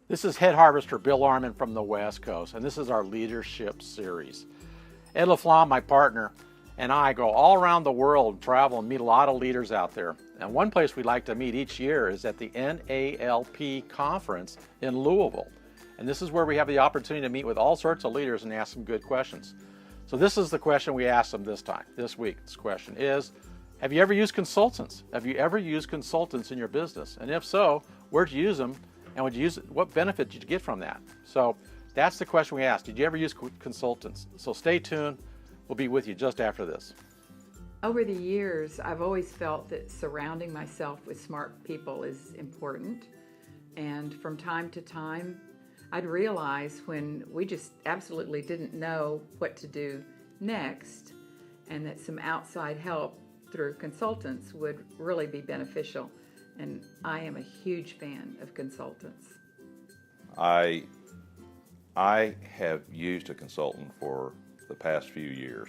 This is Head Harvester Bill Arman from the West Coast, and this is our leadership series. Ed LaFlamme, my partner, and I go all around the world, travel and meet a lot of leaders out there. And one place we like to meet each year is at the NALP conference in Louisville. And this is where we have the opportunity to meet with all sorts of leaders and ask some good questions. So this is the question we asked them this week. This question is, have you ever used consultants? Have you ever used consultants in your business? And if so, where'd you use them? And what benefit did you get from that? So that's the question we asked. Did you ever use consultants? So stay tuned. We'll be with you just after this. Over the years, I've always felt that surrounding myself with smart people is important. And from time to time, I'd realize when we just absolutely didn't know what to do next, and that some outside help through consultants would really be beneficial. And I am a huge fan of consultants. I have used a consultant for the past few years.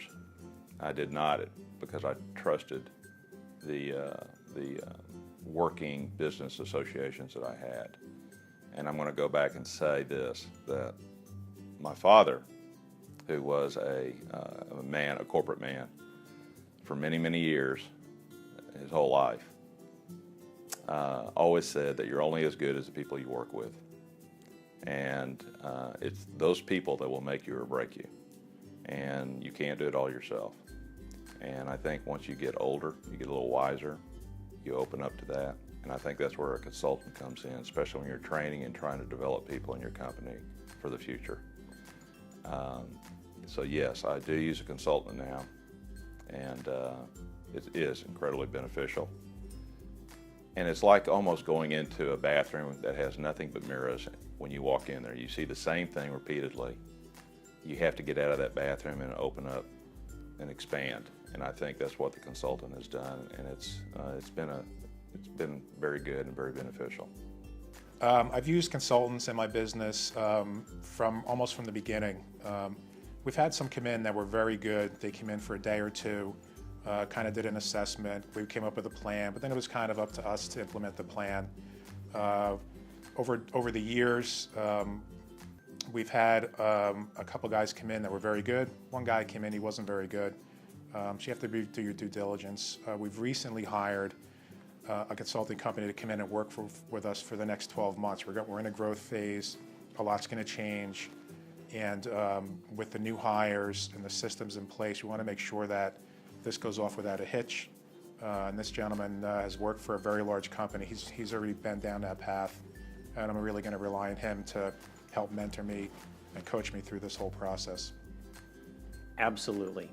I did not because I trusted the working business associations that I had. And I'm going to go back and say this, that my father, who was a corporate man for many, many years, his whole life, always said that you're only as good as the people you work with. And it's those people that will make you or break you. And you can't do it all yourself. And I think once you get older, you get a little wiser, you open up to that. And I think that's where a consultant comes in, especially when you're training and trying to develop people in your company for the future. So yes, I do use a consultant now, and it is incredibly beneficial. And it's like almost going into a bathroom that has nothing but mirrors. When you walk in there, you see the same thing repeatedly. You have to get out of that bathroom and open up and expand. And I think that's what the consultant has done, and it's been very good and very beneficial. I've used consultants in my business from the beginning. We've had some come in that were very good. They came in for a day or two, kind of did an assessment. We came up with a plan, but then it was kind of up to us to implement the plan. Over the years, we've had a couple guys come in that were very good. One guy came in, he wasn't very good. So you have to do your due diligence. We've recently hired a consulting company to come in and work with us for the next 12 months. We're in a growth phase. A lot's going to change. And with the new hires and the systems in place, we want to make sure that this goes off without a hitch. And this gentleman has worked for a very large company. He's already been down that path. And I'm really going to rely on him to help mentor me and coach me through this whole process. Absolutely.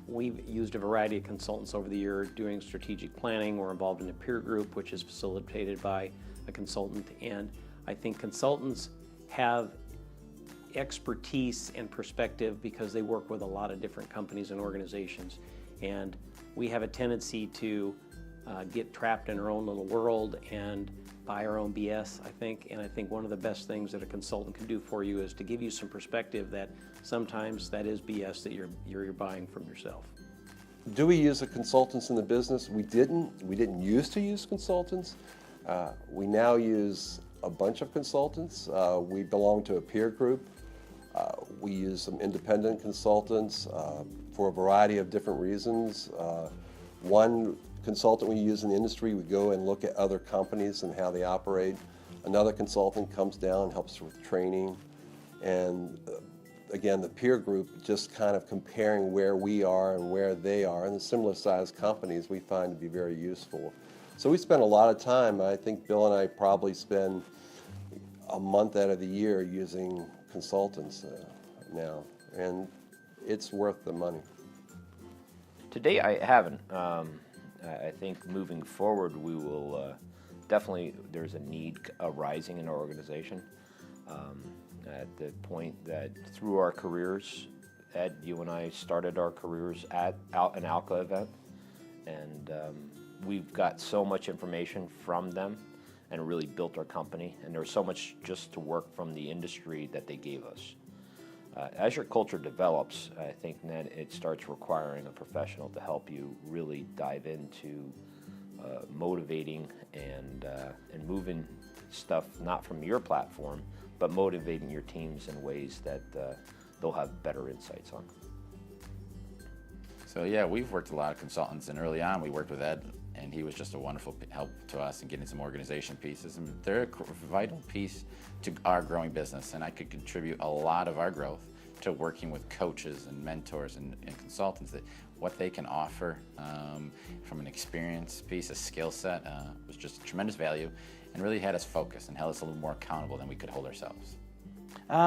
We've used a variety of consultants over the year doing strategic planning. We're involved in a peer group, which is facilitated by a consultant. And I think consultants have expertise and perspective because they work with a lot of different companies and organizations. And we have a tendency to get trapped in our own little world and buy our own BS, I think. And I think one of the best things that a consultant can do for you is to give you some perspective that sometimes that is BS that you're buying from yourself. Do we use the consultants in the business? We didn't. We didn't used to use consultants. We now use a bunch of consultants. We belong to a peer group. We use some independent consultants for a variety of different reasons. One consultant we use in the industry, we go and look at other companies and how they operate. Another consultant comes down, helps with training. And again, the peer group, just kind of comparing where we are and where they are, and the similar sized companies we find to be very useful. So we spend a lot of time. I think Bill and I probably spend a month out of the year using consultants now, and it's worth the money. Today I haven't. I think moving forward we will definitely, there's a need arising in our organization at the point that through our careers, Ed, you and I started our careers at an ALCA event, and we've got so much information from them and really built our company, and there was so much just to work from the industry that they gave us. As your culture develops, I think then it starts requiring a professional to help you really dive into motivating and moving stuff not from your platform, but motivating your teams in ways that they'll have better insights on. So yeah, we've worked with a lot of consultants, and early on we worked with Ed, and he was just a wonderful help to us in getting some organization pieces, and they're a vital piece to our growing business, and I could contribute a lot of our growth to working with coaches and mentors and consultants, that what they can offer from an experience piece, a skill set, was just tremendous value, and really had us focused and held us a little more accountable than we could hold ourselves.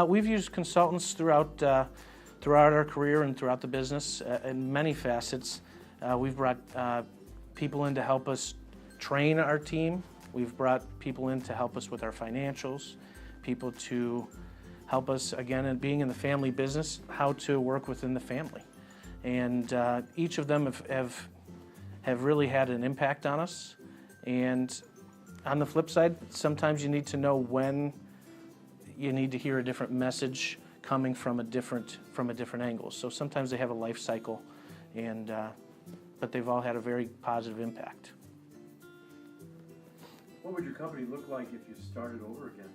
We've used consultants throughout our career and throughout the business in many facets. We've brought people in to help us train our team. We've brought people in to help us with our financials, people to help us, again, in being in the family business, how to work within the family. And each of them have really had an impact on us. And on the flip side, sometimes you need to know when you need to hear a different message coming from a different angle. So sometimes they have a life cycle, and but they've all had a very positive impact. What would your company look like if you started over again?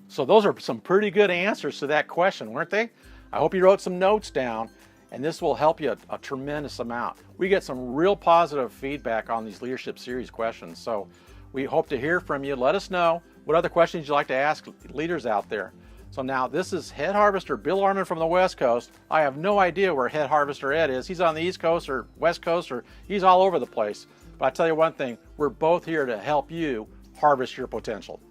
So those are some pretty good answers to that question, weren't they? I hope you wrote some notes down, and this will help you a tremendous amount. We get some real positive feedback on these Leadership Series questions, so we hope to hear from you. Let us know what other questions you'd like to ask leaders out there. So now this is Head Harvester Bill Arman from the West Coast. I have no idea where Head Harvester Ed is. He's on the East Coast or West Coast, or he's all over the place. But I tell you one thing, we're both here to help you harvest your potential.